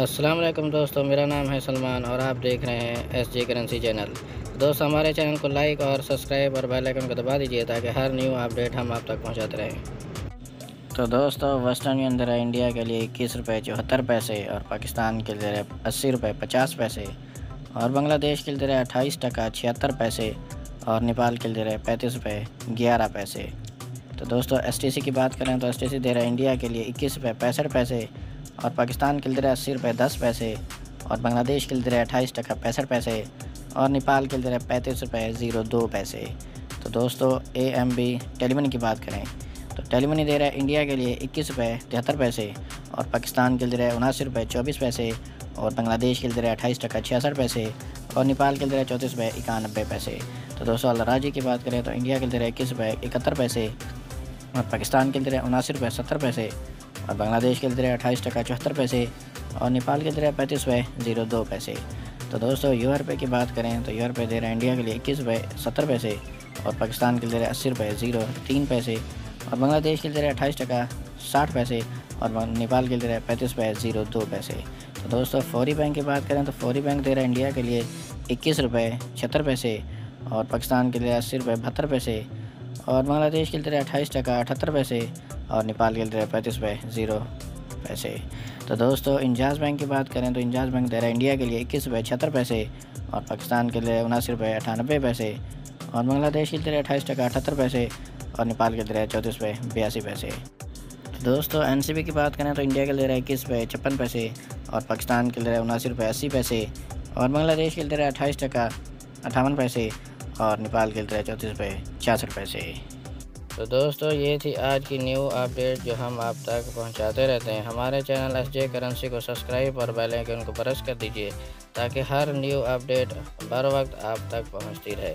अस्सलाम वालेकुम दोस्तों, मेरा नाम है सलमान और आप देख रहे हैं एसजे करेंसी चैनल। दोस्तों, हमारे चैनल को लाइक और सब्सक्राइब और बेल आइकन को दबा दीजिए ताकि हर न्यू अपडेट हम आप तक पहुंचाते रहें। तो दोस्तों, वेस्टर्न यूनियन दर है इंडिया के लिए 21 रुपये 74 पैसे और पाकिस्तान के लिए 80 रुपये 50 पैसे और बांग्लादेश के लिए 28 टका 76 पैसे और नेपाल के लिए 35 रुपये 11 पैसे। तो दोस्तों, एसटीसी की बात करें तो एसटीसी दे रहा है इंडिया के लिए 21 रुपये 65 पैसे और पाकिस्तान के लिए 80 रुपये 10 पैसे और बांग्लादेश के लिए 28 टका 65 पैसे और नेपाल के लिए 35 रुपये 02 पैसे। तो दोस्तों, AMB टेलीमनी की बात करें तो टेलीमनी दे रहा है इंडिया के लिए 21 रुपये 73 पैसे और पाकिस्तान के लिए 79 रुपये 24 पैसे और बांग्लादेश के लिए 28 टका 66 पैसे और नेपाल के लिए 34 रुपये 91 पैसे। तो दोस्तों, अलराजी की बात करें तो इंडिया के लिए 21 रुपये 71 पैसे और पाकिस्तान के लिए 79 रुपये 70 पैसे और बांग्लादेश के लिए 28 टका 74 पैसे और नेपाल के लिए 35 रुपये 02 पैसे। तो दोस्तों, ₹पे की बात करें तो ₹पे दे रहा है इंडिया के लिए 21 रुपये 70 पैसे और पाकिस्तान के लिए 80 रुपये 03 पैसे और बांग्लादेश के लिए 28 टका 60 पैसे और नेपाल के लिए 35 रुपये 02 पैसे। तो दोस्तों, फौरी बैंक की बात करें तो फौरी बैंक दे रहा है इंडिया के लिए 21 रुपये 76 पैसे और पाकिस्तान के लिए 80 रुपये 72 पैसे और बांग्लादेश के लिए 28 टका 78 पैसे और नेपाल के लिए 35 रुपये 0 पैसे। तो दोस्तों, इंजाज़ बैंक की बात करें तो इंजाज़ बैंक दे रहा है इंडिया के लिए 21 रुपये 76 पैसे और पाकिस्तान के लिए 79 रुपये 98 पैसे और बांग्लादेश के लिए 28 टका 78 पैसे और नेपाल के लिए 34 रुपये 82 पैसे। तो दोस्तों, NCB की बात करें तो इंडिया के लिए 21 रुपये 56 पैसे और पाकिस्तान के लिए 79 रुपये 80 पैसे और बांग्लादेश के लिए 28 टका 58 पैसे और नेपाल के लिए 34 रुपये 66 पैसे। तो दोस्तों, ये थी आज की न्यू अपडेट जो हम आप तक पहुंचाते रहते हैं। हमारे चैनल एसजे करेंसी को सब्सक्राइब और बेल आइकन को प्रेस कर दीजिए ताकि हर न्यू अपडेट बर वक्त आप तक पहुंचती रहे।